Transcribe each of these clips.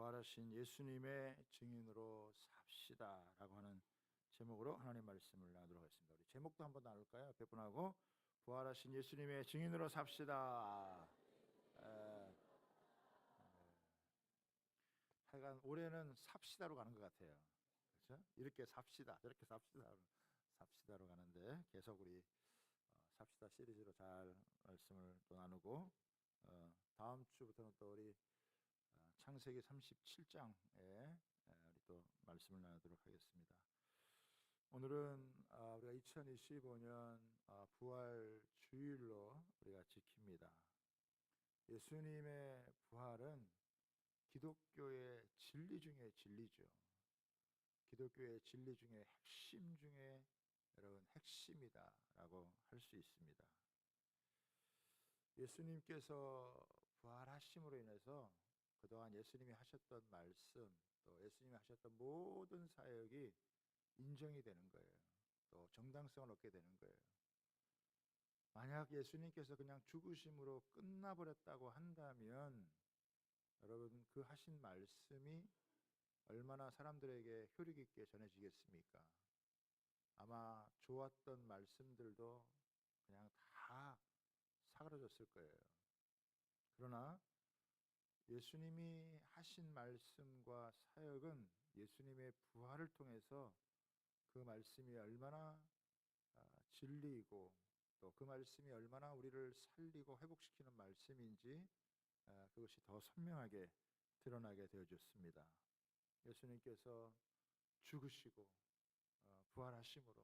부활하신 예수님의 증인으로 삽시다 라고 하는 제목으로 하나님 말씀을 나누도록 하겠습니다. 우리 제목도 한번 나눌까요? 몇 분 하고 부활하신 예수님의 증인으로 삽시다. 하여간 올해는 삽시다로 가는 것 같아요. 그렇죠? 이렇게 삽시다 저렇게 삽시다로 가는데 계속 우리 삽시다 시리즈로 잘 말씀을 또 나누고 다음 주부터는 또 우리 창세기 37장에 우리 또 말씀을 나누도록 하겠습니다. 오늘은 우리가 2025년 부활 주일로 우리가 지킵니다. 예수님의 부활은 기독교의 진리 중에 진리죠. 기독교의 진리 중에 핵심 중에 여러분 핵심이다라고 할 수 있습니다. 예수님께서 부활하심으로 인해서 그동안 예수님이 하셨던 말씀, 또 예수님이 하셨던 모든 사역이 인정이 되는 거예요. 또 정당성을 얻게 되는 거예요. 만약 예수님께서 그냥 죽으심으로 끝나버렸다고 한다면 여러분 그 하신 말씀이 얼마나 사람들에게 효력 있게 전해지겠습니까? 아마 좋았던 말씀들도 그냥 다 사그라졌을 거예요. 그러나 예수님이 하신 말씀과 사역은 예수님의 부활을 통해서 그 말씀이 얼마나 진리이고 또 그 말씀이 얼마나 우리를 살리고 회복시키는 말씀인지 그것이 더 선명하게 드러나게 되어졌습니다. 예수님께서 죽으시고 부활하심으로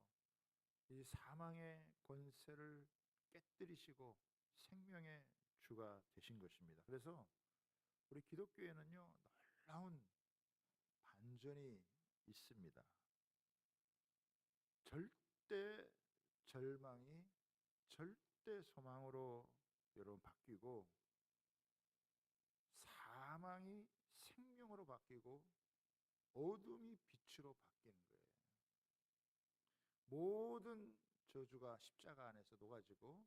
이 사망의 권세를 깨뜨리시고 생명의 주가 되신 것입니다. 그래서 우리 기독교에는요 놀라운 반전이 있습니다. 절대 절망이 절대 소망으로 여러분 바뀌고 사망이 생명으로 바뀌고 어둠이 빛으로 바뀌는 거예요. 모든 저주가 십자가 안에서 녹아지고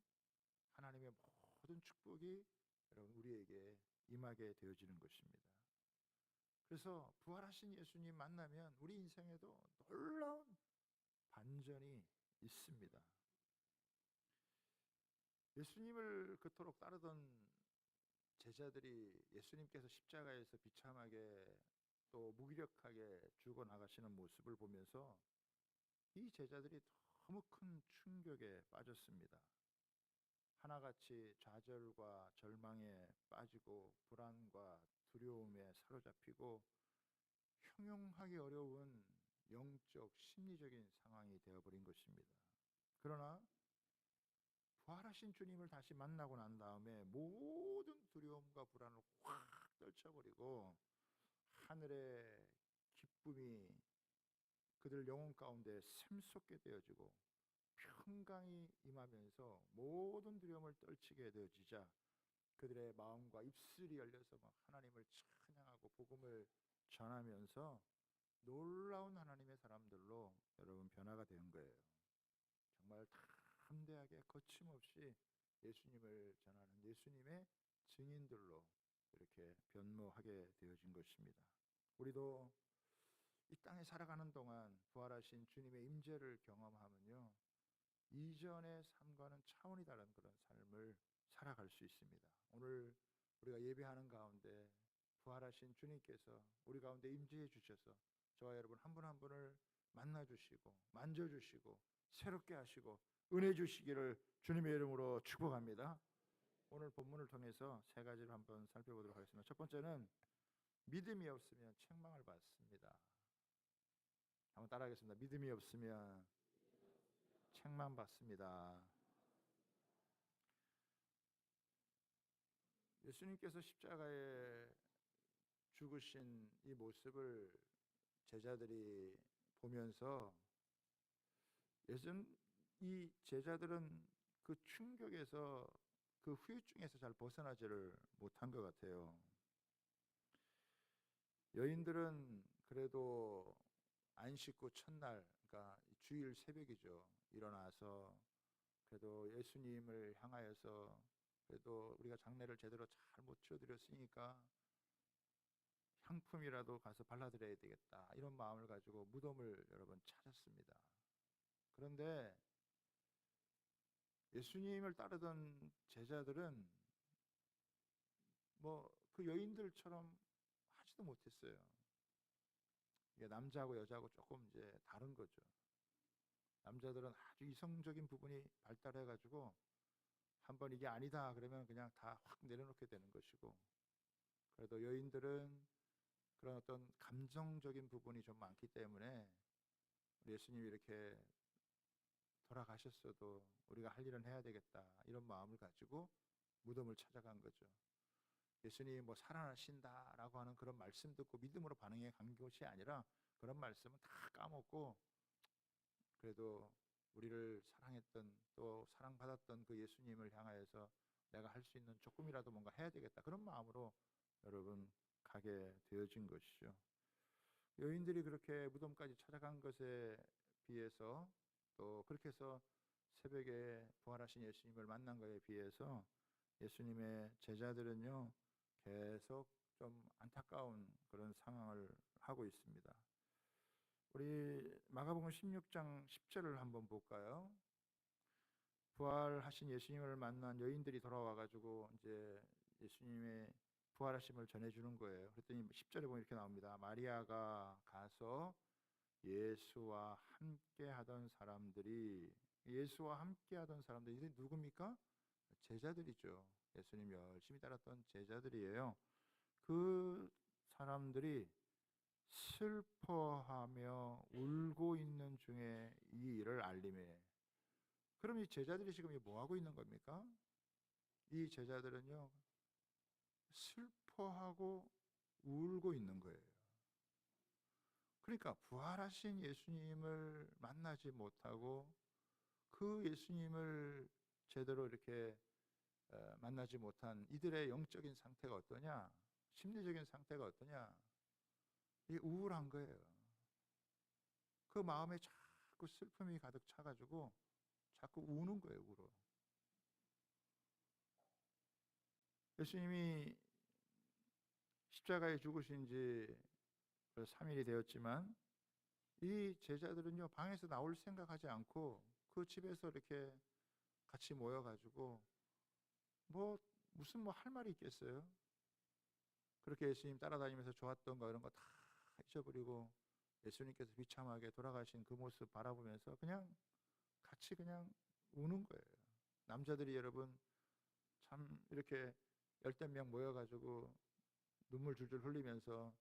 하나님의 모든 축복이 여러분 우리에게 임하게 되어지는 것입니다. 그래서 부활하신 예수님 만나면 우리 인생에도 놀라운 반전이 있습니다. 예수님을 그토록 따르던 제자들이 예수님께서 십자가에서 비참하게 또 무기력하게 죽어나가시는 모습을 보면서 이 제자들이 너무 큰 충격에 빠졌습니다. 하나같이 좌절과 절망에 빠지고 불안과 두려움에 사로잡히고 형용하기 어려운 영적 심리적인 상황이 되어버린 것입니다. 그러나 부활하신 주님을 다시 만나고 난 다음에 모든 두려움과 불안을 확 떨쳐버리고 하늘의 기쁨이 그들 영혼 가운데 샘솟게 되어지고 평강이 임하면서 모든 두려움을 떨치게 되어지자 그들의 마음과 입술이 열려서 막 하나님을 찬양하고 복음을 전하면서 놀라운 하나님의 사람들로 여러분 변화가 된 거예요. 정말 담대하게 거침없이 예수님을 전하는 예수님의 증인들로 이렇게 변모하게 되어진 것입니다. 우리도 이 땅에 살아가는 동안 부활하신 주님의 임재를 경험하면요 이전의 삶과는 차원이 다른 그런 삶을 살아갈 수 있습니다. 오늘 우리가 예배하는 가운데 부활하신 주님께서 우리 가운데 임재해 주셔서 저와 여러분 한 분 한 분을 만나주시고 만져주시고 새롭게 하시고 은혜 주시기를 주님의 이름으로 축복합니다. 오늘 본문을 통해서 세 가지를 한번 살펴보도록 하겠습니다. 첫 번째는 믿음이 없으면 책망을 받습니다. 한번 따라하겠습니다. 믿음이 없으면 책망받습니다. 예수님께서 십자가에 죽으신 이 모습을 제자들이 보면서 이 제자들은 그 충격에서 그 후유증에서 잘 벗어나지를 못한 것 같아요. 여인들은 그래도 안식 후 첫날, 그러니까 주일 새벽이죠. 일어나서 그래도 예수님을 향하여서 그래도 우리가 장례를 제대로 잘 못 치러드렸으니까 향품이라도 가서 발라드려야 되겠다, 이런 마음을 가지고 무덤을 여러분 찾았습니다. 그런데 예수님을 따르던 제자들은 뭐 그 여인들처럼 하지도 못했어요. 이게 남자하고 여자하고 조금 이제 다른 거죠. 남자들은 아주 이성적인 부분이 발달해가지고 한번 이게 아니다 그러면 그냥 다 확 내려놓게 되는 것이고, 그래도 여인들은 그런 어떤 감정적인 부분이 좀 많기 때문에 예수님이 이렇게 돌아가셨어도 우리가 할 일은 해야 되겠다, 이런 마음을 가지고 무덤을 찾아간 거죠. 예수님이 뭐 살아나신다라고 하는 그런 말씀 듣고 믿음으로 반응해 간 것이 아니라, 그런 말씀은 다 까먹고 그래도 우리를 사랑했던, 또 사랑받았던 그 예수님을 향하여서 내가 할 수 있는 조금이라도 뭔가 해야 되겠다, 그런 마음으로 여러분 가게 되어진 것이죠. 여인들이 그렇게 무덤까지 찾아간 것에 비해서, 또 그렇게 해서 새벽에 부활하신 예수님을 만난 것에 비해서 예수님의 제자들은요 계속 좀 안타까운 그런 상황을 하고 있습니다. 우리 마가복음 16장 10절을 한번 볼까요? 부활하신 예수님을 만난 여인들이 돌아와가지고 이제 예수님의 부활하심을 전해주는 거예요. 그랬더니 10절에 보면 이렇게 나옵니다. 마리아가 가서 예수와 함께 하던 사람들이, 예수와 함께 하던 사람들이 이게 누굽니까? 제자들이죠. 예수님 열심히 따랐던 제자들이에요. 그 사람들이 슬퍼하며 울고 있는 중에 이 일을 알림해. 그럼 이 제자들이 지금 뭐 하고 있는 겁니까? 이 제자들은요 슬퍼하고 울고 있는 거예요. 그러니까 부활하신 예수님을 만나지 못하고 그 예수님을 제대로 이렇게 만나지 못한 이들의 영적인 상태가 어떠냐, 심리적인 상태가 어떠냐, 이게 우울한 거예요. 그 마음에 자꾸 슬픔이 가득 차가지고 자꾸 우는 거예요, 울어. 예수님이 십자가에 죽으신 지 3일이 되었지만 이 제자들은요 방에서 나올 생각하지 않고 그 집에서 이렇게 같이 모여가지고 뭐 무슨 뭐 할 말이 있겠어요? 그렇게 예수님 따라다니면서 좋았던 거 이런 거 다 잊어버리고 예수님께서 비참하게 돌아가신 그 모습 바라보면서 그냥 같이 그냥 우는 거예요. 남자들이 여러분 참 이렇게 열댓 명 모여가지고 눈물 줄줄 흘리면서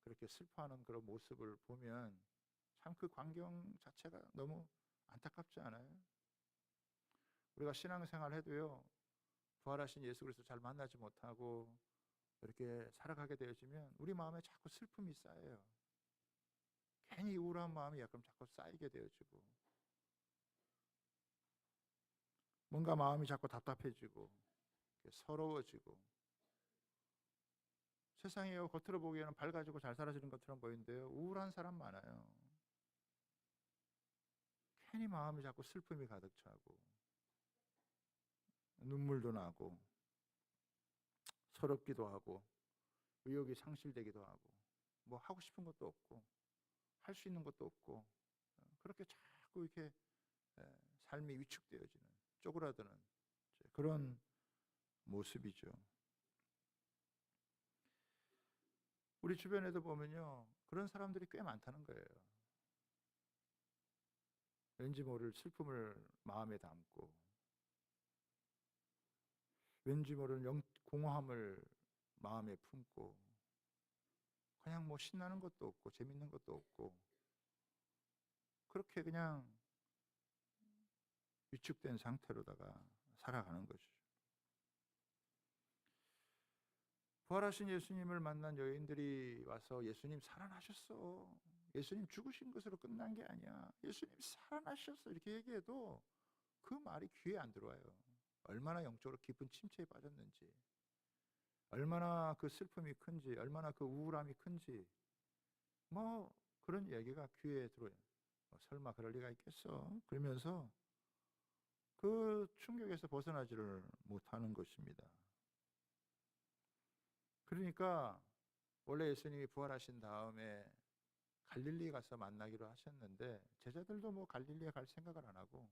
그렇게 슬퍼하는 그런 모습을 보면 참 그 광경 자체가 너무 안타깝지 않아요? 우리가 신앙생활 해도요 부활하신 예수 그리스도 잘 만나지 못하고 이렇게 살아가게 되어지면 우리 마음에 자꾸 슬픔이 쌓여요. 괜히 우울한 마음이 약간 자꾸 쌓이게 되어지고 뭔가 마음이 자꾸 답답해지고 서러워지고, 세상이 겉으로 보기에는 밝아지고 잘 살아지는 것처럼 보이는데요 우울한 사람 많아요. 괜히 마음이 자꾸 슬픔이 가득 차고 눈물도 나고 서럽기도 하고 의욕이 상실되기도 하고 뭐 하고 싶은 것도 없고 할 수 있는 것도 없고 그렇게 자꾸 이렇게 삶이 위축되어지는, 쪼그라드는 그런 모습이죠. 우리 주변에도 보면요 그런 사람들이 꽤 많다는 거예요. 왠지 모를 슬픔을 마음에 담고 왠지 모르는 공허함을 마음에 품고 그냥 뭐 신나는 것도 없고 재밌는 것도 없고 그렇게 그냥 위축된 상태로다가 살아가는 것이죠. 부활하신 예수님을 만난 여인들이 와서 예수님 살아나셨어, 예수님 죽으신 것으로 끝난 게 아니야, 예수님 살아나셨어 이렇게 얘기해도 그 말이 귀에 안 들어와요. 얼마나 영적으로 깊은 침체에 빠졌는지, 얼마나 그 슬픔이 큰지, 얼마나 그 우울함이 큰지 뭐 그런 얘기가 귀에 들어요. 설마 그럴 리가 있겠어? 그러면서 그 충격에서 벗어나지를 못하는 것입니다. 그러니까 원래 예수님이 부활하신 다음에 갈릴리 가서 만나기로 하셨는데 제자들도 뭐 갈릴리에 갈 생각을 안 하고,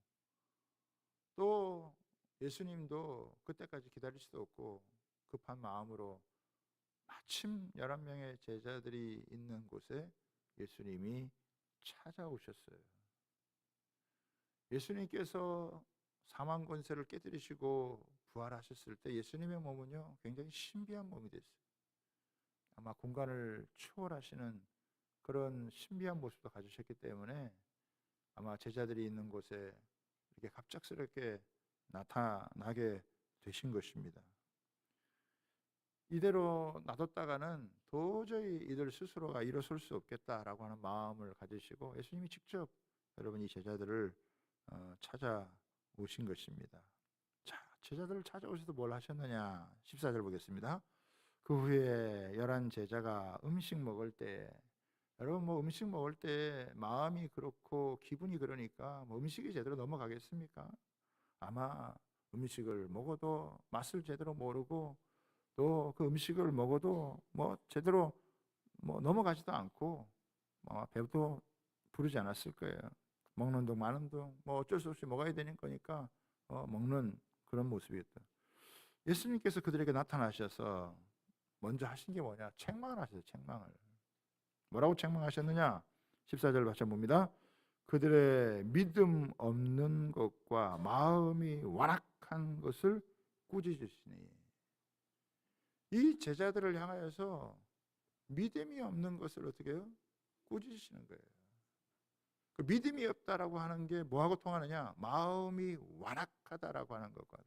또 예수님도 그때까지 기다릴 수도 없고 급한 마음으로 마침 11명의 제자들이 있는 곳에 예수님이 찾아오셨어요. 예수님께서 사망 권세를 깨뜨리시고 부활하셨을 때 예수님의 몸은요, 굉장히 신비한 몸이 됐어요. 아마 공간을 초월하시는 그런 신비한 모습도 가지셨기 때문에 아마 제자들이 있는 곳에 이렇게 갑작스럽게 나타나게 되신 것입니다. 이대로 놔뒀다가는 도저히 이들 스스로가 일어설 수 없겠다라고 하는 마음을 가지시고 예수님이 직접 여러분 이 제자들을 찾아오신 것입니다. 자, 제자들을 찾아오셔서 뭘 하셨느냐? 14절 보겠습니다. 그 후에 11 제자가 음식 먹을 때, 여러분 뭐 음식 먹을 때 마음이 그렇고 기분이 그러니까 뭐 음식이 제대로 넘어가겠습니까? 아마 음식을 먹어도 맛을 제대로 모르고 또 그 음식을 먹어도 뭐 제대로 뭐 넘어가지도 않고 배도 부르지 않았을 거예요. 먹는 둥 마는 둥 뭐 어쩔 수 없이 먹어야 되는 거니까 먹는 그런 모습이었다. 예수님께서 그들에게 나타나셔서 먼저 하신 게 뭐냐? 책망을 하셨어요. 책망을. 뭐라고 책망하셨느냐? 14절 같이 봅니다. 그들의 믿음 없는 것과 마음이 완악한 것을 꾸짖으시니. 이 제자들을 향하여서 믿음이 없는 것을 어떻게 해요? 꾸짖으시는 거예요. 그 믿음이 없다라고 하는 게 뭐하고 통하느냐? 마음이 완악하다라고 하는 것과는.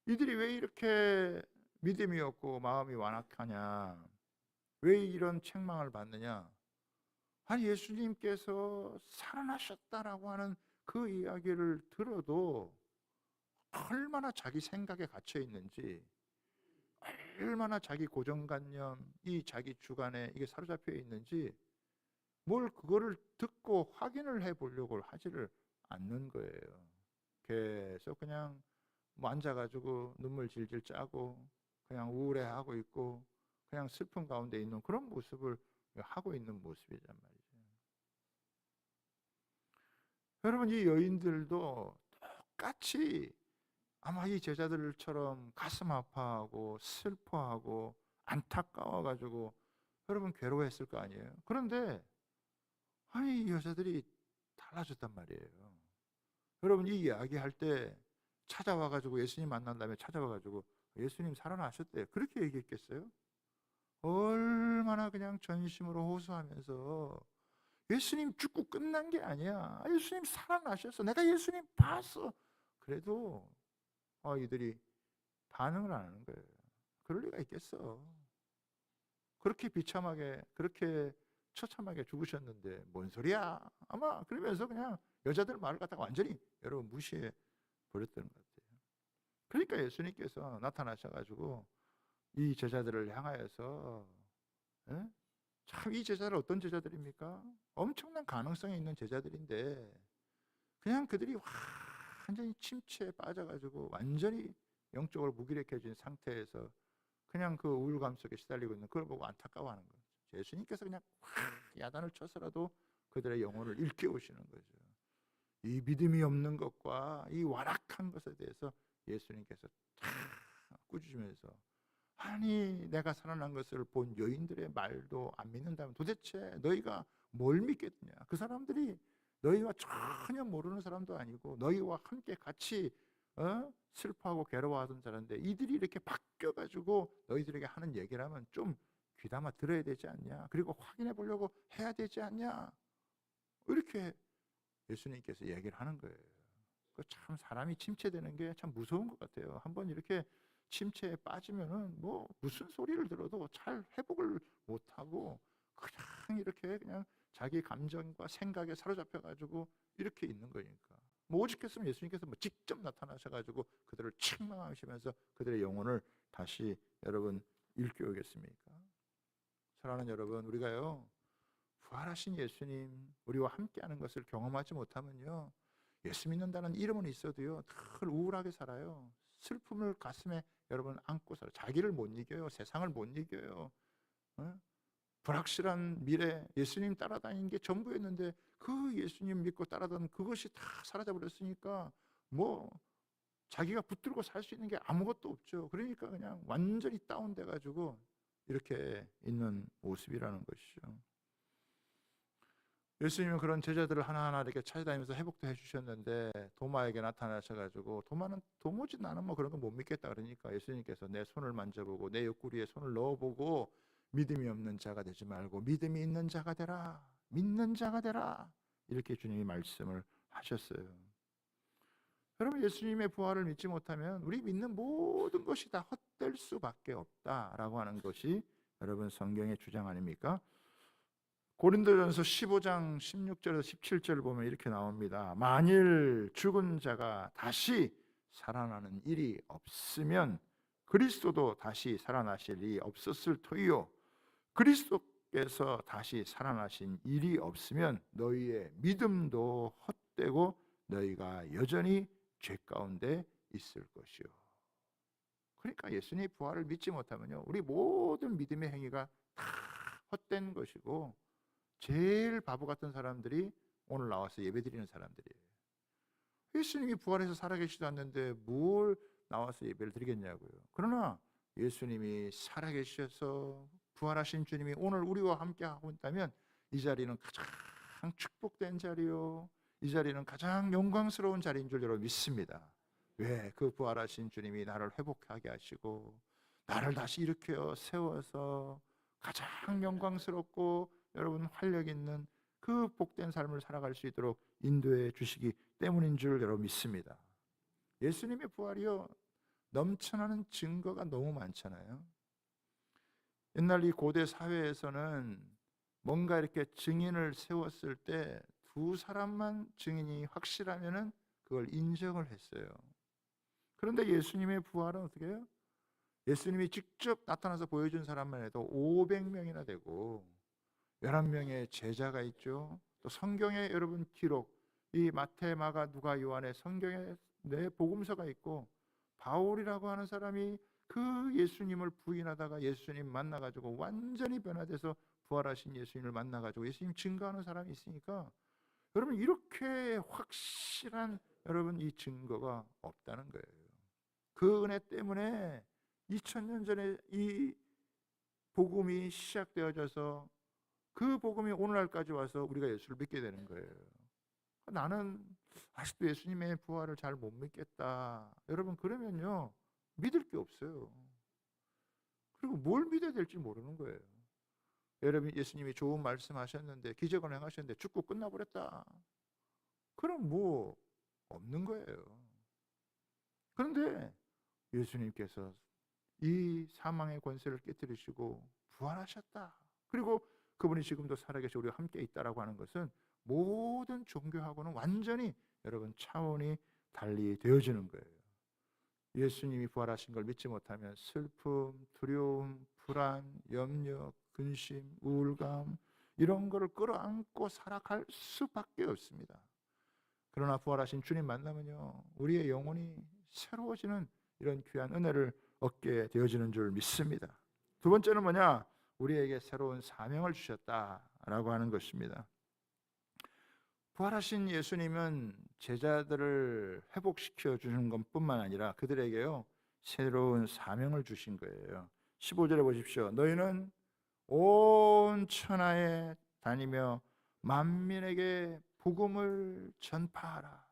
이들이 왜 이렇게 믿음이 없고 마음이 완악하냐? 왜 이런 책망을 받느냐? 아니 예수님께서 살아나셨다라고 하는 그 이야기를 들어도 얼마나 자기 생각에 갇혀 있는지, 얼마나 자기 고정관념이 자기 주관에 이게 사로잡혀 있는지 뭘 그거를 듣고 확인을 해보려고 하지를 않는 거예요. 계속 그냥 뭐 앉아가지고 눈물 질질 짜고 그냥 우울해하고 있고 그냥 슬픔 가운데 있는 그런 모습을 하고 있는 모습이란 말이죠. 여러분 이 여인들도 똑같이 아마 이 제자들처럼 가슴 아파하고 슬퍼하고 안타까워가지고 여러분 괴로워했을 거 아니에요. 그런데 아니 이 여자들이 달라졌단 말이에요. 여러분 이 이야기할 때 찾아와가지고 예수님 만난 다음에 찾아와가지고 예수님 살아나셨대 그렇게 얘기했겠어요? 얼마나 그냥 전심으로 호소하면서 예수님 죽고 끝난 게 아니야. 예수님 살아나셨어. 내가 예수님 봤어. 그래도 이들이 반응을 안 하는 거예요. 그럴 리가 있겠어. 그렇게 비참하게 그렇게 처참하게 죽으셨는데 뭔 소리야? 아마 그러면서 그냥 여자들 말을 갖다가 완전히 여러분 무시해 버렸던 것 같아요. 그러니까 예수님께서 나타나셔가지고 이 제자들을 향하여서 참 이 제자들 어떤 제자들입니까? 엄청난 가능성이 있는 제자들인데 그냥 그들이 완전히 침체에 빠져가지고 완전히 영적으로 무기력해진 상태에서 그냥 그 우울감 속에 시달리고 있는 그걸 보고 안타까워하는 거예요. 예수님께서 그냥 야단을 쳐서라도 그들의 영혼을 일깨우시는 거죠. 이 믿음이 없는 것과 이 완악한 것에 대해서 예수님께서 꾸짖으면서 아니 내가 살아난 것을 본 여인들의 말도 안 믿는다면 도대체 너희가 뭘 믿겠느냐? 그 사람들이 너희와 전혀 모르는 사람도 아니고 너희와 함께 같이 슬퍼하고 괴로워하던 사람인데 이들이 이렇게 바뀌어가지고 너희들에게 하는 얘기라면 좀 귀담아 들어야 되지 않냐? 그리고 확인해 보려고 해야 되지 않냐? 이렇게 예수님께서 얘기를 하는 거예요. 참 사람이 침체되는 게 참 무서운 것 같아요. 한번 이렇게 침체에 빠지면은 뭐 무슨 소리를 들어도 잘 회복을 못하고 그냥 이렇게 그냥 자기 감정과 생각에 사로잡혀 가지고 이렇게 있는 거니까. 뭐 오직했으면 예수님께서 뭐 직접 나타나셔가지고 그들을 책망하시면서 그들의 영혼을 다시 여러분 일깨우겠습니까? 사랑하는 여러분, 우리가요 부활하신 예수님 우리와 함께하는 것을 경험하지 못하면요 예수 믿는다는 이름은 있어도요 늘 우울하게 살아요. 슬픔을 가슴에 여러분 안고 살아. 자기를 못 이겨요. 세상을 못 이겨요. 어? 불확실한 미래, 예수님 따라다니는 게 전부였는데 그 예수님 믿고 따라다니는 그것이 다 사라져버렸으니까 뭐 자기가 붙들고 살 수 있는 게 아무것도 없죠. 그러니까 그냥 완전히 다운돼 가지고 이렇게 있는 모습이라는 것이죠. 예수님은 그런 제자들을 하나하나 이렇게 찾아다니면서 회복도 해주셨는데 도마에게 나타나셔가지고 도마는 도무지 나는 뭐 그런 거 못 믿겠다 그러니까 예수님께서 내 손을 만져보고 내 옆구리에 손을 넣어보고 믿음이 없는 자가 되지 말고 믿음이 있는 자가 되라, 믿는 자가 되라, 이렇게 주님이 말씀을 하셨어요. 여러분, 예수님의 부활을 믿지 못하면 우리 믿는 모든 것이 다 헛될 수밖에 없다라고 하는 것이 여러분 성경의 주장 아닙니까? 고린도전서 15장 16절에서 17절을 보면 이렇게 나옵니다. 만일 죽은 자가 다시 살아나는 일이 없으면 그리스도도 다시 살아나실 일이 없었을 터이요, 그리스도께서 다시 살아나신 일이 없으면 너희의 믿음도 헛되고 너희가 여전히 죄 가운데 있을 것이요. 그러니까 예수님의 부활을 믿지 못하면요, 우리 모든 믿음의 행위가 다 헛된 것이고 제일 바보 같은 사람들이 오늘 나와서 예배드리는 사람들이에요. 예수님이 부활해서 살아계시도 않는데 뭘 나와서 예배를 드리겠냐고요. 그러나 예수님이 살아계셔서 부활하신 주님이 오늘 우리와 함께 하고 있다면 이 자리는 가장 축복된 자리요, 이 자리는 가장 영광스러운 자리인 줄 여러분 믿습니다. 왜? 그 부활하신 주님이 나를 회복하게 하시고 나를 다시 일으켜 세워서 가장 영광스럽고 여러분 활력 있는 그 복된 삶을 살아갈 수 있도록 인도해 주시기 때문인 줄 여러분 믿습니다. 예수님의 부활이요, 넘쳐나는 증거가 너무 많잖아요. 옛날 이 고대 사회에서는 뭔가 이렇게 증인을 세웠을 때 두 사람만 증인이 확실하면은 그걸 인정을 했어요. 그런데 예수님의 부활은 어떻게 해요? 예수님이 직접 나타나서 보여준 사람만 해도 500명이나 되고 11명의 제자가 있죠. 또 성경에 여러분 기록, 이 마태, 마가, 누가, 요한의 성경에 내 복음서가 있고 바울이라고 하는 사람이 그 예수님을 부인하다가 예수님 만나가지고 완전히 변화돼서 부활하신 예수님을 만나가지고 예수님 증거하는 사람이 있으니까 여러분 이렇게 확실한 여러분 이 증거가 없다는 거예요. 그 은혜 때문에 2000년 전에 이 복음이 시작되어져서 그 복음이 오늘날까지 와서 우리가 예수를 믿게 되는 거예요. 나는 아직도 예수님의 부활을 잘 못 믿겠다. 여러분 그러면요 믿을 게 없어요. 그리고 뭘 믿어야 될지 모르는 거예요. 여러분 예수님이 좋은 말씀하셨는데 기적을 행하셨는데 죽고 끝나버렸다. 그럼 뭐 없는 거예요. 그런데 예수님께서 이 사망의 권세를 깨뜨리시고 부활하셨다. 그리고 그분이 지금도 살아계시고 우리와 함께 있다라고 하는 것은 모든 종교하고는 완전히 여러분 차원이 달리 되어지는 거예요. 예수님이 부활하신 걸 믿지 못하면 슬픔, 두려움, 불안, 염려, 근심, 우울감 이런 거를 끌어안고 살아갈 수밖에 없습니다. 그러나 부활하신 주님 만나면요 우리의 영혼이 새로워지는 이런 귀한 은혜를 얻게 되어지는 줄 믿습니다. 두 번째는 뭐냐? 우리에게 새로운 사명을 주셨다라고 하는 것입니다. 부활하신 예수님은 제자들을 회복시켜 주는 것뿐만 아니라 그들에게요 새로운 사명을 주신 거예요. 15절에 보십시오. 너희는 온 천하에 다니며 만민에게 복음을 전파하라.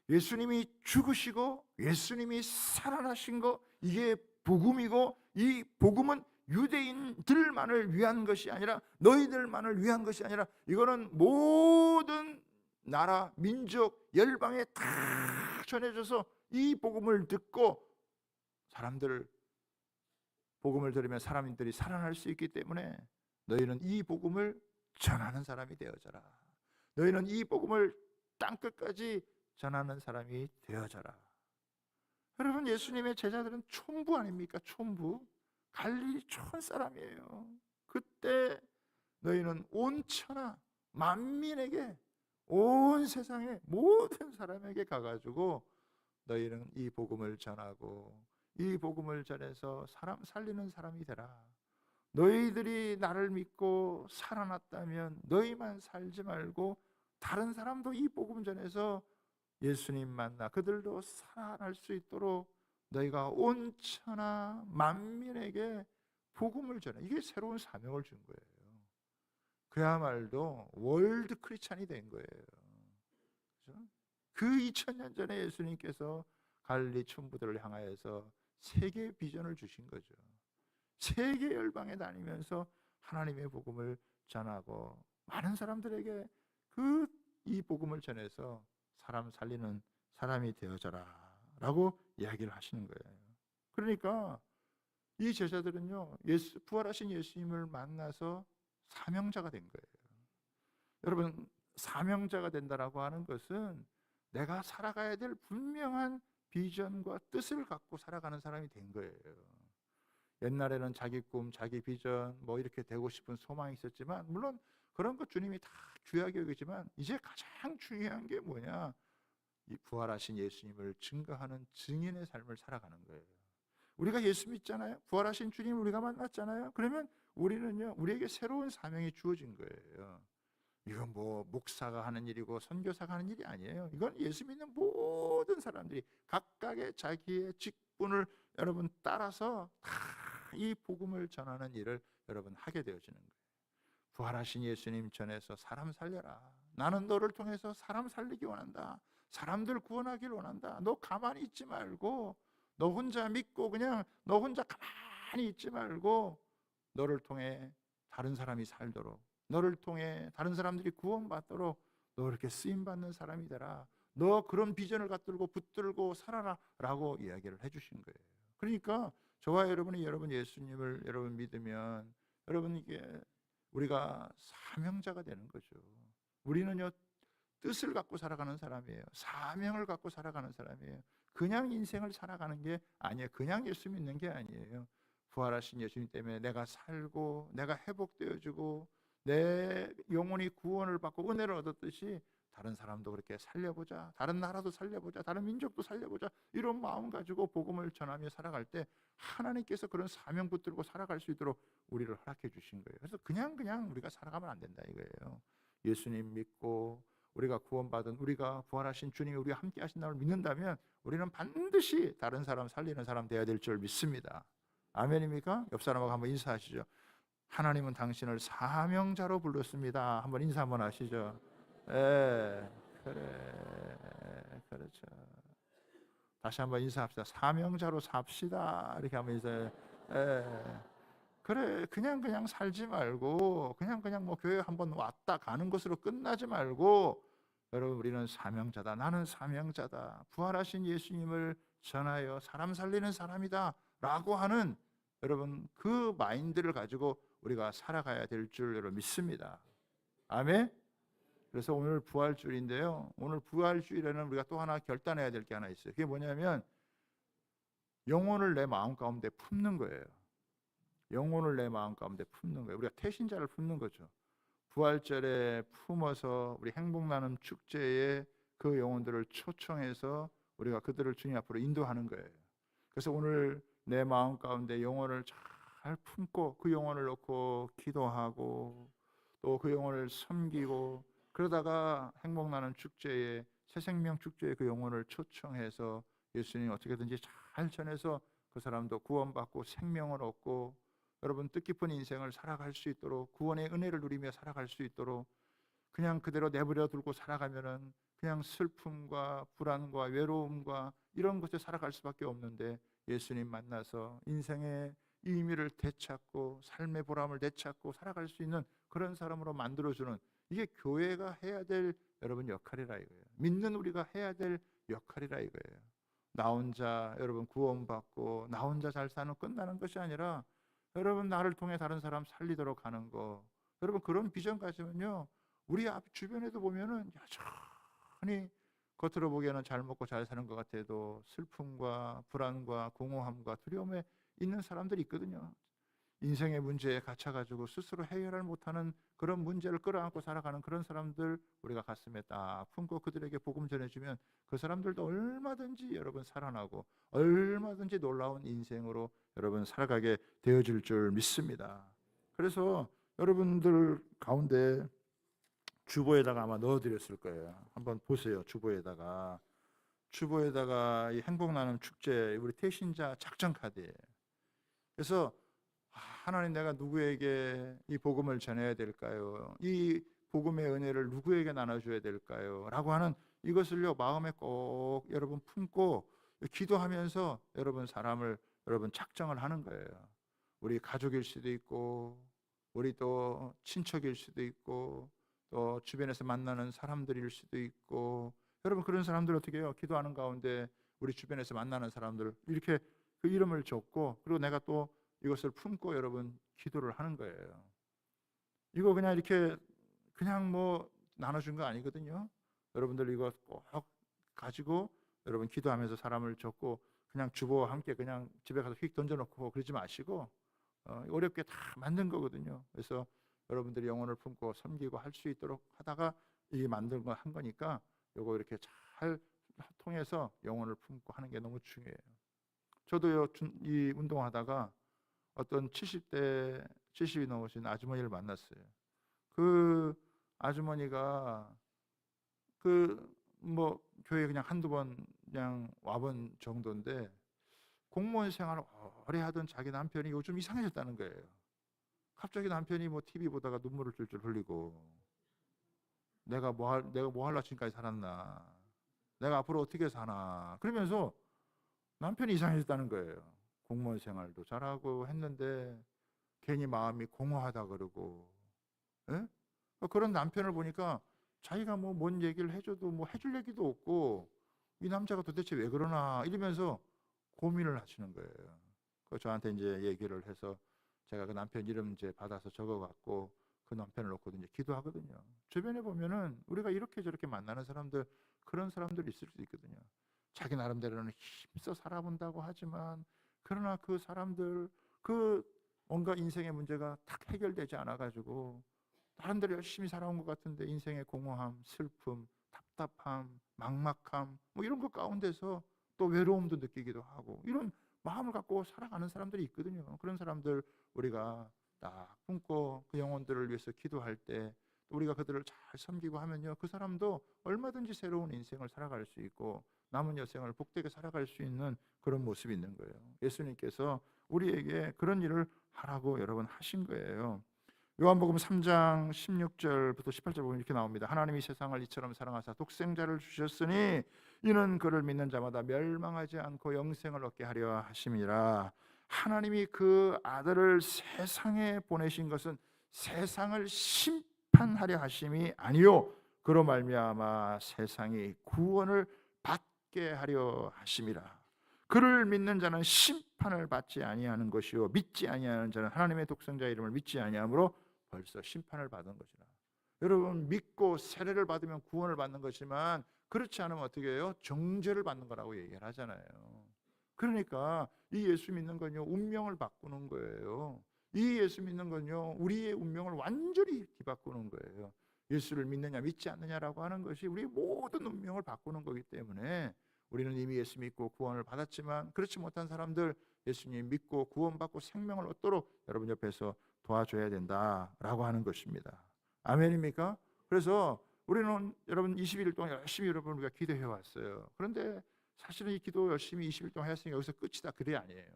예수님이 죽으시고 예수님이 살아나신 거 이게 복음이고 이 복음은 유대인들만을 위한 것이 아니라 너희들만을 위한 것이 아니라 이거는 모든 나라, 민족, 열방에 다 전해져서 이 복음을 듣고 사람들 복음을 들으면 사람들이 살아날 수 있기 때문에 너희는 이 복음을 전하는 사람이 되어져라. 너희는 이 복음을 땅끝까지 전하는 사람이 되어져라. 여러분 예수님의 제자들은 촌부 아닙니까? 촌부. 갈릴리 촌 사람이에요. 그때 너희는 온 천하 만민에게 온 세상의 모든 사람에게 가가지고 너희는 이 복음을 전하고 이 복음을 전해서 사람 살리는 사람이 되라. 너희들이 나를 믿고 살아났다면 너희만 살지 말고 다른 사람도 이 복음 전해서 예수님 만나 그들도 살아날 수 있도록 너희가 온 천하 만민에게 복음을 전해. 이게 새로운 사명을 준 거예요. 그야말로 월드 크리스찬이 된 거예요. 그렇죠? 그 2000년 전에 예수님께서 갈릴리 촌부들을 향하여서 세계 비전을 주신 거죠. 세계 열방에 다니면서 하나님의 복음을 전하고 많은 사람들에게 이 복음을 전해서 사람 살리는 사람이 되어져라 라고 이야기를 하시는 거예요. 그러니까 이 제자들은요, 부활하신 예수님을 만나서 사명자가 된 거예요. 여러분, 사명자가 된다라고 하는 것은 내가 살아가야 될 분명한 비전과 뜻을 갖고 살아가는 사람이 된 거예요. 옛날에는 자기 꿈, 자기 비전, 뭐 이렇게 되고 싶은 소망이 있었지만, 물론 그런 것 주님이 다 귀하게 여기지만 이제 가장 중요한 게 뭐냐? 이 부활하신 예수님을 증거하는 증인의 삶을 살아가는 거예요. 우리가 예수 믿잖아요. 부활하신 주님을 우리가 만났잖아요. 그러면 우리는요, 우리에게 새로운 사명이 주어진 거예요. 이건 뭐 목사가 하는 일이고 선교사가 하는 일이 아니에요. 이건 예수 믿는 모든 사람들이 각각의 자기의 직분을 여러분 따라서 다 이 복음을 전하는 일을 여러분 하게 되어지는 거예요. 부활하신 예수님 전해서 사람 살려라. 나는 너를 통해서 사람 살리기 원한다. 사람들 구원하기를 원한다. 너 가만히 있지 말고, 너 혼자 믿고 그냥 너 혼자 가만히 있지 말고 너를 통해 다른 사람이 살도록, 너를 통해 다른 사람들이 구원받도록 너 이렇게 쓰임받는 사람이 되라. 너 그런 비전을 갖들고 붙들고 살아라 라고 이야기를 해주신 거예요. 그러니까 저와 여러분이 여러분 예수님을 여러분 믿으면 여러분 이게 우리가 사명자가 되는 거죠. 우리는요, 뜻을 갖고 살아가는 사람이에요. 사명을 갖고 살아가는 사람이에요. 그냥 인생을 살아가는 게 아니에요. 그냥 예수 믿는 게 아니에요. 부활하신 예수님 때문에 내가 살고 내가 회복되어지고 내 영혼이 구원을 받고 은혜를 얻었듯이 다른 사람도 그렇게 살려보자, 다른 나라도 살려보자, 다른 민족도 살려보자, 이런 마음 가지고 복음을 전하며 살아갈 때 하나님께서 그런 사명 붙들고 살아갈 수 있도록 우리를 허락해 주신 거예요. 그래서 그냥 우리가 살아가면 안 된다 이거예요. 예수님 믿고 우리가 구원받은, 우리가 부활하신 주님이 우리와 함께 하신다는 걸 믿는다면 우리는 반드시 다른 사람 살리는 사람 되어야 될 줄 믿습니다. 아멘입니까? 옆 사람하고 한번 인사하시죠. 하나님은 당신을 사명자로 불렀습니다. 한번 인사 한번 하시죠. 예, 그래, 그렇죠. 다시 한번 인사합시다. 사명자로 삽시다. 이렇게 한번 인사해. 예. 그래, 그냥 살지 말고 그냥 뭐 교회 한번 왔다 가는 것으로 끝나지 말고, 여러분 우리는 사명자다. 나는 사명자다. 부활하신 예수님을 전하여 사람 살리는 사람이다 라고 하는 여러분 그 마인드를 가지고 우리가 살아가야 될 줄 여러분 믿습니다. 아멘. 그래서 오늘 부활주일인데요, 오늘 부활주일에는 우리가 또 하나 결단해야 될 게 하나 있어요. 그게 뭐냐면 영혼을 내 마음 가운데 품는 거예요. 영혼을 내 마음 가운데 품는 거예요. 우리가 태신자를 품는 거죠. 부활절에 품어서 우리 행복나눔 축제에 그 영혼들을 초청해서 우리가 그들을 주님 앞으로 인도하는 거예요. 그래서 오늘 내 마음 가운데 영혼을 잘 품고 그 영혼을 놓고 기도하고 또 그 영혼을 섬기고, 그러다가 행복나눔 축제에, 새생명 축제에 그 영혼을 초청해서 예수님 어떻게든지 잘 전해서 그 사람도 구원받고 생명을 얻고 여러분 뜻깊은 인생을 살아갈 수 있도록, 구원의 은혜를 누리며 살아갈 수 있도록, 그냥 그대로 내버려 두고 살아가면은 그냥 슬픔과 불안과 외로움과 이런 것에 살아갈 수밖에 없는데, 예수님 만나서 인생의 의미를 되찾고 삶의 보람을 되찾고 살아갈 수 있는 그런 사람으로 만들어주는, 이게 교회가 해야 될 여러분 역할이라 이거예요. 믿는 우리가 해야 될 역할이라 이거예요. 나 혼자 여러분 구원받고 나 혼자 잘 사는 끝나는 것이 아니라 여러분 나를 통해 다른 사람 살리도록 하는 거, 여러분 그런 비전 가지면요, 우리 앞 주변에도 보면은 여전히 겉으로 보기에는 잘 먹고 잘 사는 것 같아도 슬픔과 불안과 공허함과 두려움에 있는 사람들이 있거든요. 인생의 문제에 갇혀가지고 스스로 해결을 못하는 그런 문제를 끌어안고 살아가는 그런 사람들 우리가 가슴에 딱 품고 그들에게 복음 전해주면 그 사람들도 얼마든지 여러분 살아나고 얼마든지 놀라운 인생으로 여러분 살아가게 되어질 줄 믿습니다. 그래서 여러분들 가운데 주보에다가 아마 넣어드렸을 거예요. 한번 보세요. 주보에다가 이 행복나눔 축제 우리 태신자 작전 카드예요. 그래서 하나님, 내가 누구에게 이 복음을 전해야 될까요? 이 복음의 은혜를 누구에게 나눠줘야 될까요? 라고 하는 이것을요 마음에 꼭 여러분 품고 기도하면서 여러분 사람을 여러분 작정을 하는 거예요. 우리 가족일 수도 있고 우리 또 친척일 수도 있고 또 주변에서 만나는 사람들일 수도 있고, 여러분 그런 사람들 어떻게 해요? 기도하는 가운데 우리 주변에서 만나는 사람들 이렇게 그 이름을 적고, 그리고 내가 또 이것을 품고 여러분 기도를 하는 거예요. 이거 그냥 이렇게 그냥 뭐 나눠준 거 아니거든요. 여러분들 이거 꼭 가지고 여러분 기도하면서 사람을 적고 그냥 주보와 함께 그냥 집에 가서 휙 던져놓고 그러지 마시고 어렵게 다 만든 거거든요. 그래서 여러분들이 영혼을 품고 섬기고 할 수 있도록 하다가 이게 만든 거 한 거니까 요거 이렇게 잘 통해서 영혼을 품고 하는 게 너무 중요해요. 저도요 이 운동하다가 어떤 70이 넘으신 아주머니를 만났어요. 그 아주머니가 그 뭐 교회 그냥 한두 번 그냥 와본 정도인데 공무원 생활을 오래 하던 자기 남편이 요즘 이상해졌다는 거예요. 갑자기 남편이 뭐 TV 보다가 눈물을 줄줄 흘리고, 내가 뭐 할라 지금까지 살았나, 내가 앞으로 어떻게 사나, 그러면서 남편이 이상해졌다는 거예요. 공무원 생활도 잘하고 했는데 괜히 마음이 공허하다 그러고, 예? 그런 남편을 보니까 자기가 뭐 뭔 얘기를 해줘도 뭐 해줄 얘기도 없고, 이 남자가 도대체 왜 그러나 이러면서 고민을 하시는 거예요. 그 저한테 이제 얘기를 해서 제가 그 남편 이름 이제 받아서 적어갖고 그 남편을 놓고 이제 기도하거든요. 주변에 보면은 우리가 이렇게 저렇게 만나는 사람들, 그런 사람들이 있을 수 있거든요. 자기 나름대로는 힘써 살아본다고 하지만 그러나 그 사람들 그 뭔가 인생의 문제가 딱 해결되지 않아가지고 사람들이 열심히 살아온 것 같은데 인생의 공허함, 슬픔, 답답함, 막막함 뭐 이런 것 가운데서 또 외로움도 느끼기도 하고 이런 마음을 갖고 살아가는 사람들이 있거든요. 그런 사람들 우리가 딱 품고 그 영혼들을 위해서 기도할 때 우리가 그들을 잘 섬기고 하면요, 그 사람도 얼마든지 새로운 인생을 살아갈 수 있고 남은 여생을 복되게 살아갈 수 있는 그런 모습이 있는 거예요. 예수님께서 우리에게 그런 일을 하라고 여러분 하신 거예요. 요한복음 3장 16절부터 18절 보면 이렇게 나옵니다. 하나님이 세상을 이처럼 사랑하사 독생자를 주셨으니 이는 그를 믿는 자마다 멸망하지 않고 영생을 얻게 하려 하심이라. 하나님이 그 아들을 세상에 보내신 것은 세상을 심판하려 하심이 아니요 그로 말미암아 세상이 구원을 받게 하려 하심이라. 그를 믿는 자는 심판을 받지 아니하는 것이요 믿지 아니하는 자는 하나님의 독생자 이름을 믿지 아니하므로 벌써 심판을 받은 것이라. 여러분 믿고 세례를 받으면 구원을 받는 것이지만 그렇지 않으면 어떻게 해요? 정죄를 받는 거라고 얘기를 하잖아요. 그러니까 이 예수 믿는 건요 운명을 바꾸는 거예요. 이 예수 믿는 건요 우리의 운명을 완전히 뒤바꾸는 거예요. 예수를 믿느냐 믿지 않느냐라고 하는 것이 우리 모든 운명을 바꾸는 거기 때문에 우리는 이미 예수 믿고 구원을 받았지만 그렇지 못한 사람들 예수님 믿고 구원받고 생명을 얻도록 여러분 옆에서 도와줘야 된다라고 하는 것입니다. 아멘입니까? 그래서 우리는 여러분 21일 동안 열심히 여러분 우리가 기도해 왔어요. 그런데 사실은 이 기도 열심히 20일 동안 했으니까 여기서 끝이다 그래 아니에요.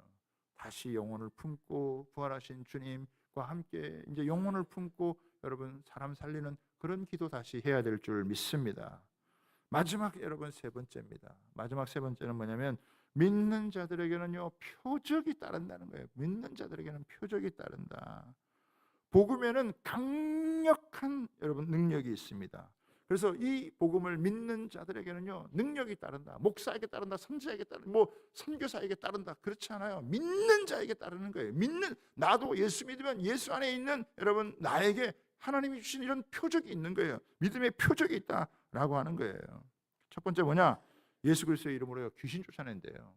다시 영혼을 품고 부활하신 주님과 함께 이제 영혼을 품고 여러분 사람 살리는 그런 기도 다시 해야 될 줄 믿습니다. 마지막 여러분 세 번째입니다. 마지막 세 번째는 뭐냐면 믿는 자들에게는요 표적이 따른다는 거예요. 믿는 자들에게는 표적이 따른다. 복음에는 강력한 여러분 능력이 있습니다. 그래서 이 복음을 믿는 자들에게는요 능력이 따른다. 목사에게 따른다, 선지자에게 따른다, 뭐 선교사에게 따른다. 그렇지 않아요. 믿는 자에게 따르는 거예요. 믿는 나도 예수 믿으면 예수 안에 있는 여러분 나에게 하나님이 주신 이런 표적이 있는 거예요. 믿음의 표적이 있다라고 하는 거예요. 첫 번째 뭐냐? 예수 그리스도의 이름으로 귀신 쫓아낸대요.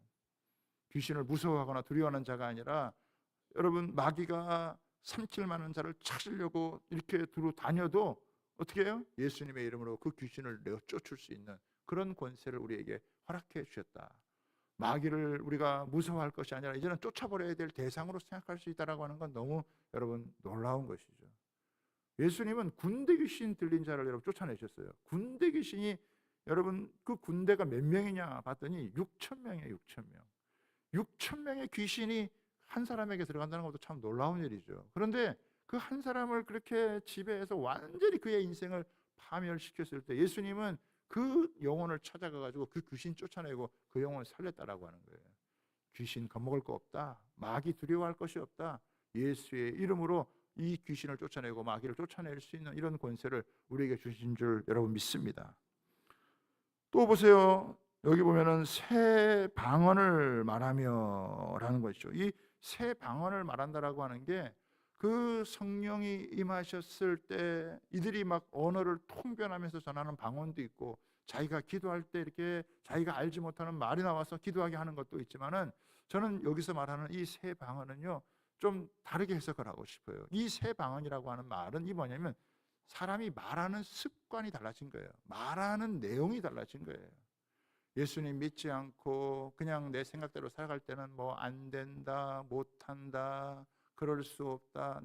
귀신을 무서워하거나 두려워하는 자가 아니라 여러분 마귀가 삼킬 만한 자를 찾으려고 이렇게 두루 다녀도 어떻게 해요? 예수님의 이름으로 그 귀신을 내어 쫓을 수 있는 그런 권세를 우리에게 허락해 주셨다. 마귀를 우리가 무서워할 것이 아니라 이제는 쫓아버려야 될 대상으로 생각할 수 있다라고 하는 건 너무 여러분 놀라운 것이죠. 예수님은 군대 귀신 들린 자를 여러분 쫓아내셨어요. 군대 귀신이 여러분 그 군대가 몇 명이냐 봤더니 6천 명이에요. 6천 명. 6천 명의 귀신이 한 사람에게 들어간다는 것도 참 놀라운 일이죠. 그런데 그 한 사람을 그렇게 지배해서 완전히 그의 인생을 파멸시켰을 때 예수님은 그 영혼을 찾아가 가지고 그 귀신 쫓아내고 그 영혼을 살렸다라고 하는 거예요. 귀신 겁먹을 거 없다. 마귀 두려워할 것이 없다. 예수의 이름으로 이 귀신을 쫓아내고 마귀를 쫓아낼 수 있는 이런 권세를 우리에게 주신 줄 여러분 믿습니다. 또 보세요. 여기 보면은 새 방언을 말하며라는 것이죠. 이 새 방언을 말한다라고 하는 게 그 성령이 임하셨을 때 이들이 막 언어를 통변하면서 전하는 방언도 있고 자기가 기도할 때 이렇게 자기가 알지 못하는 말이 나와서 기도하게 하는 것도 있지만은 저는 여기서 말하는 이 새 방언은요 좀 다르게 해석을 하고 싶어요. 이 새 방언이라고 하는 말은 이 뭐냐면 사람이 말하는 습관이 달라진 거예요. 말하는 내용이 달라진 거예요. 예수님 믿지 않고 그냥 내 생각대로 살아갈 때는 뭐 안 된다, 못한다, 그럴 수 없다,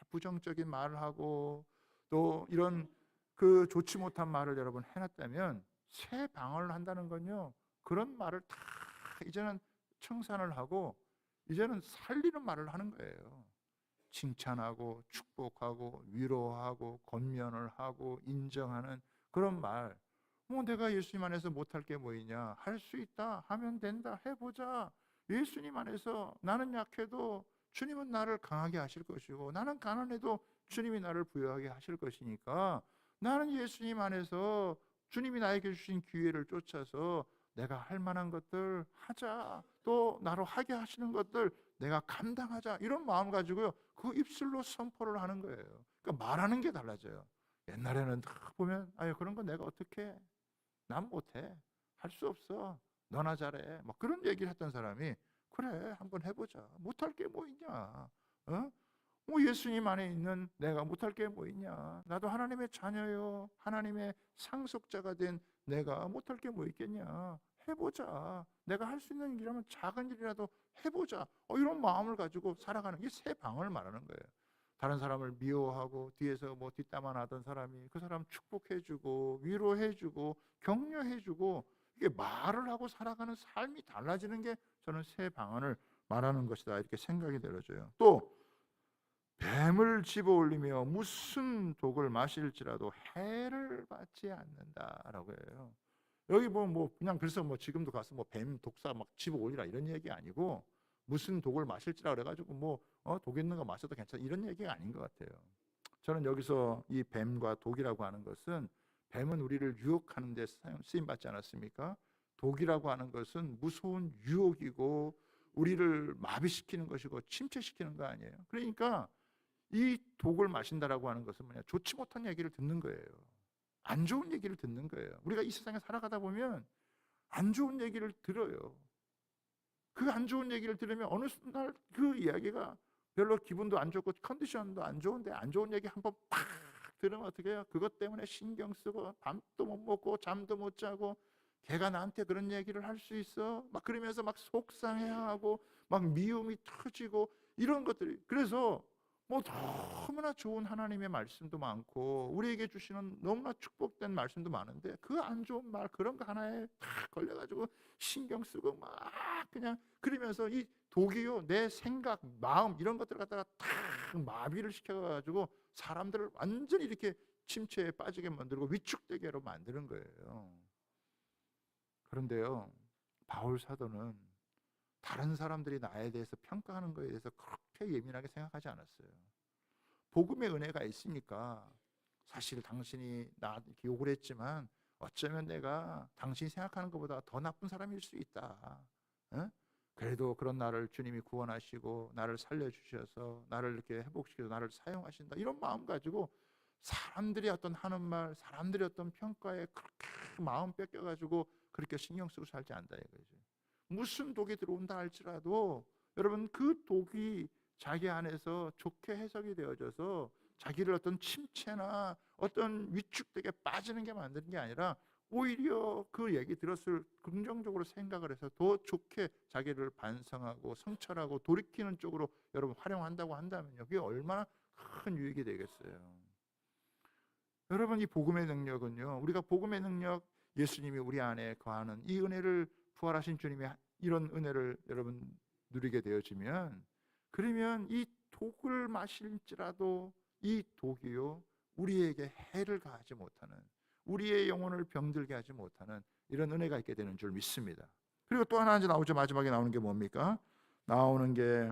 부정적인 말을 하고 또 이런 그 좋지 못한 말을 여러분 해놨다면 새 방언을 한다는 건요 그런 말을 다 이제는 청산을 하고 이제는 살리는 말을 하는 거예요. 칭찬하고 축복하고 위로하고 권면을 하고 인정하는 그런 말. 뭐 내가 예수님 안에서 못할 게 뭐 있냐? 할 수 있다. 하면 된다. 해보자. 예수님 안에서 나는 약해도 주님은 나를 강하게 하실 것이고 나는 가난해도 주님이 나를 부유하게 하실 것이니까 나는 예수님 안에서 주님이 나에게 주신 기회를 쫓아서 내가 할 만한 것들 하자. 또 나로 하게 하시는 것들 내가 감당하자. 이런 마음 가지고요. 그 입술로 선포를 하는 거예요. 그러니까 말하는 게 달라져요. 옛날에는 다 보면 아유 그런 거 내가 어떻게 해? 난 못해. 할 수 없어. 너나 잘해. 막 그런 얘기를 했던 사람이 그래 한번 해보자. 못할 게 뭐 있냐? 어? 뭐 예수님 안에 있는 내가 못할 게 뭐 있냐? 나도 하나님의 자녀요. 하나님의 상속자가 된 내가 못할 게 뭐 있겠냐? 해보자. 내가 할 수 있는 일이라면 작은 일이라도 해보자. 이런 마음을 가지고 살아가는 게 새 방언을 말하는 거예요. 다른 사람을 미워하고 뒤에서 뭐 뒷담화 하던 사람이 그 사람 축복해주고 위로해주고 격려해주고 이게 말을 하고 살아가는 삶이 달라지는 게 저는 새 방언을 말하는 것이다 이렇게 생각이 들어져요. 또 뱀을 집어올리며 무슨 독을 마실지라도 해를 받지 않는다라고 해요. 여기 뭐 그냥 그래서 뭐 지금도 가서 뭐 뱀 독사 막 집어올리라 이런 얘기 아니고 무슨 독을 마실지라 그래가지고 뭐 독 있는 거 마셔도 괜찮아 이런 얘기가 아닌 것 같아요. 저는 여기서 이 뱀과 독이라고 하는 것은 뱀은 우리를 유혹하는 데 쓰임 받지 않았습니까? 독이라고 하는 것은 무서운 유혹이고 우리를 마비시키는 것이고 침체시키는 거 아니에요. 그러니까 이 독을 마신다라고 하는 것은 뭐냐? 좋지 못한 얘기를 듣는 거예요. 안 좋은 얘기를 듣는 거예요. 우리가 이 세상에 살아가다 보면 안 좋은 얘기를 들어요. 그 안 좋은 얘기를 들으면 어느 날 그 이야기가 별로 기분도 안 좋고 컨디션도 안 좋은데 안 좋은 얘기 한번 팍 들으면 어떻게 해요? 그것 때문에 신경 쓰고 밥도 못 먹고 잠도 못 자고 걔가 나한테 그런 얘기를 할 수 있어? 막 그러면서 막 속상해하고 막 미움이 터지고 이런 것들이 그래서 뭐 너무나 좋은 하나님의 말씀도 많고 우리에게 주시는 너무나 축복된 말씀도 많은데 그 안 좋은 말 그런 거 하나에 다 걸려가지고 신경 쓰고 막 그냥 그러면서 이 독이요 내 생각 마음 이런 것들 갖다가 다 마비를 시켜가지고 사람들을 완전히 이렇게 침체에 빠지게 만들고 위축되게로 만드는 거예요. 그런데요 바울 사도는 다른 사람들이 나에 대해서 평가하는 것에 대해서 그렇게 예민하게 생각하지 않았어요. 복음의 은혜가 있으니까 사실 당신이 나 이렇게 욕을 했지만 어쩌면 내가 당신이 생각하는 것보다 더 나쁜 사람일 수 있다. 어? 그래도 그런 나를 주님이 구원하시고 나를 살려주셔서 나를 이렇게 회복시켜서 나를 사용하신다. 이런 마음 가지고 사람들이 어떤 하는 말, 사람들이 어떤 평가에 그렇게 마음 뺏겨가지고 그렇게 신경 쓰고 살지 않는다 이거죠. 무슨 독이 들어온다 할지라도 여러분 그 독이 자기 안에서 좋게 해석이 되어져서 자기를 어떤 침체나 어떤 위축되게 빠지는 게 만드는 게 아니라 오히려 그 얘기 들었을 긍정적으로 생각을 해서 더 좋게 자기를 반성하고 성찰하고 돌이키는 쪽으로 여러분 활용한다고 한다면요, 그게 얼마나 큰 유익이 되겠어요. 여러분, 이 복음의 능력은요, 우리가 복음의 능력, 예수님이 우리 안에 거하는 이 은혜를, 부활하신 주님의 이런 은혜를 여러분 누리게 되어지면, 그러면 이 독을 마실지라도 이 독이요 우리에게 해를 가하지 못하는, 우리의 영혼을 병들게 하지 못하는 이런 은혜가 있게 되는 줄 믿습니다. 그리고 또 하나 이제 나오죠. 마지막에 나오는 게 뭡니까? 나오는 게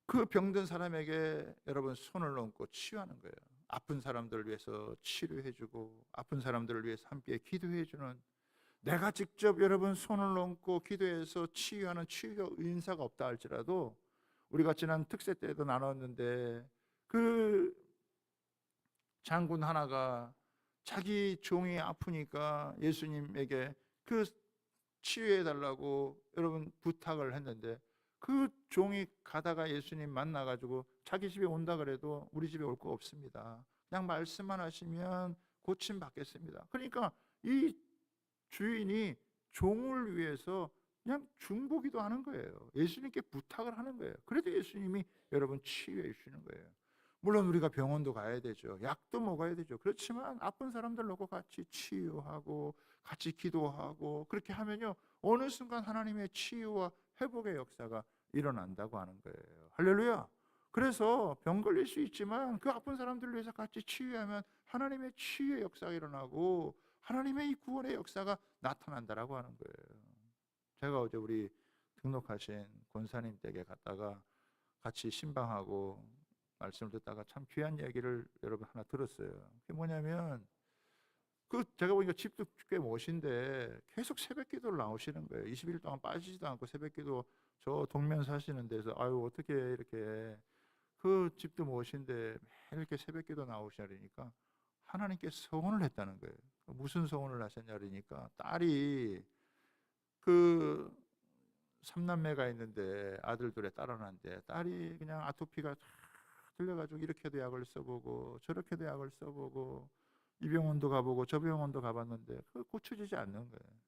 그 병든 사람에게 여러분 손을 얹고 치유하는 거예요. 아픈 사람들을 위해서 치료해주고 아픈 사람들을 위해서 함께 기도해주는, 내가 직접 여러분 손을 얹고 기도해서 치유하는 치유 인사가 없다 할지라도, 우리가 지난 특세 때도 나눴는데 그 장군 하나가 자기 종이 아프니까 예수님에게 그 치유해 달라고 여러분 부탁을 했는데, 그 종이 가다가 예수님 만나가지고 자기 집에 온다 그래도 우리 집에 올 거 없습니다, 그냥 말씀만 하시면 고침 받겠습니다. 그러니까 이 주인이 종을 위해서 그냥 중보기도 하는 거예요. 예수님께 부탁을 하는 거예요. 그래도 예수님이 여러분 치유해 주시는 거예요. 물론 우리가 병원도 가야 되죠. 약도 먹어야 되죠. 그렇지만 아픈 사람들 놓고 같이 치유하고 같이 기도하고 그렇게 하면요, 어느 순간 하나님의 치유와 회복의 역사가 일어난다고 하는 거예요. 할렐루야. 그래서 병 걸릴 수 있지만 그 아픈 사람들을 위해서 같이 치유하면 하나님의 치유의 역사가 일어나고 하나님의 이 구원의 역사가 나타난다라고 하는 거예요. 제가 어제 우리 등록하신 권사님 댁에 갔다가 같이 신방하고 말씀을 듣다가 참 귀한 얘기를 여러분 하나 들었어요. 그게 뭐냐면, 그 제가 보니까 집도 꽤 멋인데 계속 새벽 기도를 나오시는 거예요. 20일 동안 빠지지도 않고 새벽 기도, 저 동면 사시는 데서 아유 어떻게 이렇게, 그 집도 멋인데 매일 이렇게 새벽 기도 나오시냐니까 하나님께 서원을 했다는 거예요. 무슨 서원을 하셨냐 그러니까, 딸이 그 삼남매가 있는데 아들 둘에 딸 하나인데, 딸이 그냥 아토피가 들려가지고 이렇게도 약을 써보고 저렇게도 약을 써보고 이 병원도 가보고 저 병원도 가봤는데 그 고쳐지지 않는 거예요.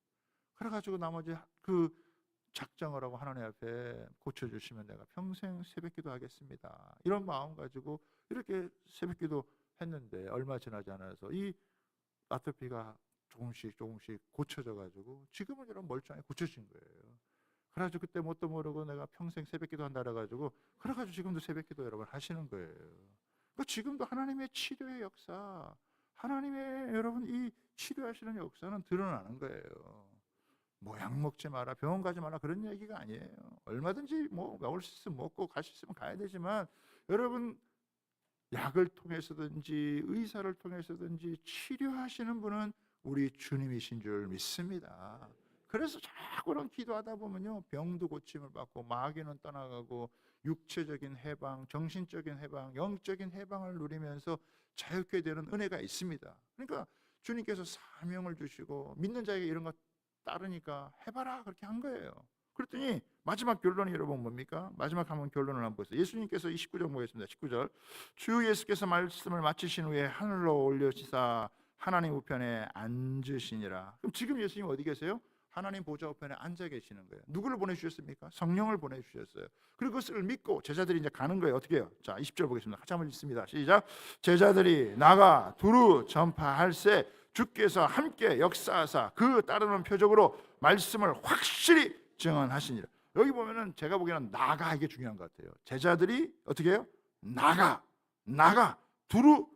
그래가지고 나머지 그 작정을 하고 하나님 앞에 고쳐주시면 내가 평생 새벽기도 하겠습니다, 이런 마음 가지고 이렇게 새벽기도 했는데, 얼마 지나지 않아서 이 아토피가 조금씩 고쳐져 가지고 지금은 이런 멀쩡하게 고쳐진 거예요. 그래가지고 그때 뭣도 모르고 내가 평생 새벽기도 한다 그래가지고 지금도 새벽기도 여러분 하시는 거예요. 그러니까 지금도 하나님의 치료의 역사, 하나님의 여러분 이 치료하시는 역사는 드러나는 거예요. 뭐 약 먹지 마라, 병원 가지 마라, 그런 얘기가 아니에요. 얼마든지 뭐 먹을 수 있으면 먹고 갈 수 있으면 가야 되지만, 여러분 약을 통해서든지 의사를 통해서든지 치료하시는 분은 우리 주님이신 줄 믿습니다. 그래서 자꾸는 기도하다 보면요, 병도 고침을 받고 마귀는 떠나가고 육체적인 해방, 정신적인 해방, 영적인 해방을 누리면서 자유케 되는 은혜가 있습니다. 그러니까 주님께서 사명을 주시고 믿는 자에게 이런 거 따르니까 해봐라 그렇게 한 거예요. 그랬더니 마지막 결론이 여러분 뭡니까? 마지막 한번 결론을 한번 보세요. 예수님께서 19절 보겠습니다. 19절. 주 예수께서 말씀을 마치신 후에 하늘로 올려지사 하나님 우편에 앉으시니라. 그럼 지금 예수님 어디 계세요? 하나님 보좌 우편에 앉아 계시는 거예요. 누구를 보내주셨습니까? 성령을 보내주셨어요. 그리고 그것을 믿고 제자들이 이제 가는 거예요. 어떻게 해요? 자, 20절 보겠습니다. 같이 한번 읽습니다. 시작. 제자들이 나가 두루 전파할세 주께서 함께 역사하사 그 따르는 표적으로 말씀을 확실히 증언하시니라. 여기 보면은 제가 보기에는 나가, 이게 중요한 것 같아요. 제자들이 어떻게 해요? 나가 두루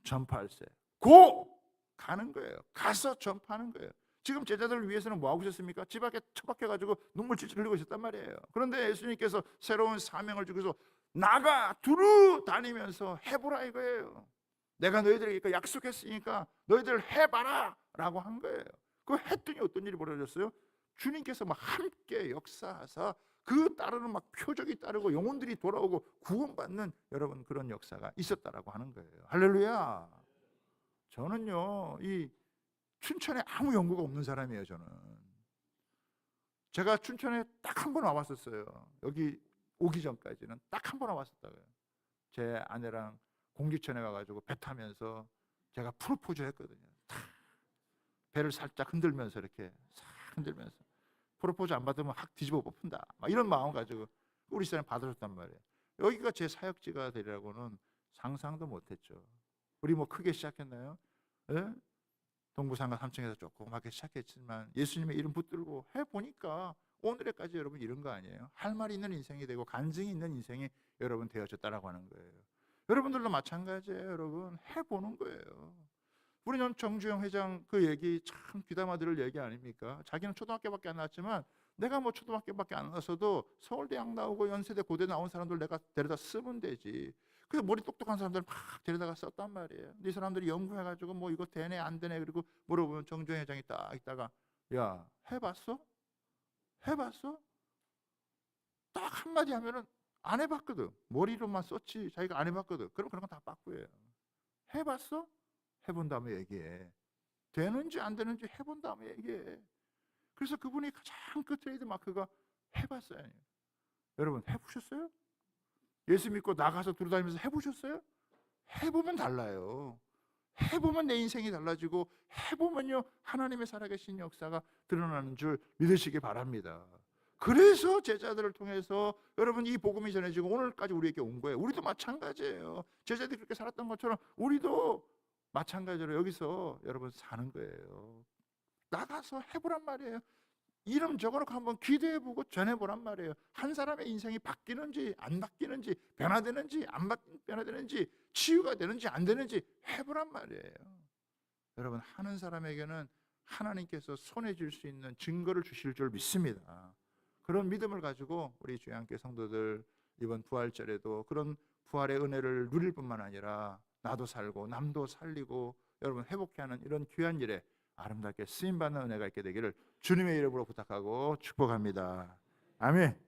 전파할세. 고 가는 거예요. 가서 전파하는 거예요. 지금 제자들을 위해서는 뭐 하고 있었습니까? 집 앞에 처박혀가지고 눈물 찔찔 흘리고 있었단 말이에요. 그런데 예수님께서 새로운 사명을 주고서 나가 두루 다니면서 해보라 이거예요. 내가 너희들에게 약속했으니까 너희들 해봐라 라고 한 거예요. 그거 했더니 어떤 일이 벌어졌어요? 주님께서 막 함께 역사하사 그 따르는 막 표적이 따르고 영혼들이 돌아오고 구원받는 여러분 그런 역사가 있었다라고 하는 거예요. 할렐루야. 저는요 이 춘천에 아무 연고가 없는 사람이에요. 저는 제가 춘천에 딱 한 번 와봤었어요. 여기 오기 전까지는 딱 한 번 왔었다고요. 제 아내랑 공기천에 와가지고 배 타면서 제가 프로포즈 했거든요. 배를 살짝 흔들면서 이렇게 싹 흔들면서 프로포즈 안 받으면 확 뒤집어 엎은다 막 이런 마음 가지고 우리 집사람이 받아줬단 말이에요. 여기가 제 사역지가 되리라고는 상상도 못했죠. 우리 뭐 크게 시작했나요? 예? 동부상가 3층에서 조그맣게 시작했지만 예수님의 이름 붙들고 해보니까 오늘에까지 여러분 이런 거 아니에요? 할 말이 있는 인생이 되고 간증이 있는 인생이 여러분 되어졌다라고 하는 거예요. 여러분들도 마찬가지예요. 여러분 해보는 거예요. 우리는 정주영 회장 그 얘기 참 귀담아 들을 얘기 아닙니까? 자기는 초등학교밖에 안 나왔지만 내가 뭐 초등학교밖에 안 나왔어도 서울대학 나오고 연세대 고대 나온 사람들 내가 데려다 쓰면 되지. 그래서 머리 똑똑한 사람들 막 데려다가 썼단 말이에요. 이 사람들이 연구해가지고 뭐 이거 되네 안 되네 그리고 물어보면 정주영 회장이 딱 있다가 야 해봤어? 해봤어? 딱 한마디 하면은 안 해봤거든. 머리로만 썼지 자기가 안 해봤거든. 그럼 그런 건 다 빠꾸예요. 해봤어? 해본 다음에 얘기해. 되는지 안 되는지 해본 다음에 얘기해. 그래서 그분이 가장 그 트레이드 마크가 해봤어요. 여러분 해보셨어요? 예수 믿고 나가서 돌아다니면서 해보셨어요? 해보면 달라요. 해보면 내 인생이 달라지고 해보면요 하나님의 살아계신 역사가 드러나는 줄 믿으시기 바랍니다. 그래서 제자들을 통해서 여러분 이 복음이 전해지고 오늘까지 우리에게 온 거예요. 우리도 마찬가지예요. 제자들이 그렇게 살았던 것처럼 우리도 마찬가지로 여기서 여러분 사는 거예요. 나가서 해보란 말이에요. 이름 적어놓고 한번 기도해보고 전해보란 말이에요. 한 사람의 인생이 바뀌는지 안 바뀌는지 변화되는지 안 변화되는지 치유가 되는지 안 되는지 해보란 말이에요. 여러분 하는 사람에게는 하나님께서 손에 쥘 수 있는 증거를 주실 줄 믿습니다. 그런 믿음을 가지고 우리 주양교회 성도들 이번 부활절에도 그런 부활의 은혜를 누릴 뿐만 아니라 나도 살고 남도 살리고 여러분 회복케 하는 이런 귀한 일에 아름답게 쓰임받는 은혜가 있게 되기를 주님의 이름으로 부탁하고 축복합니다. 아멘.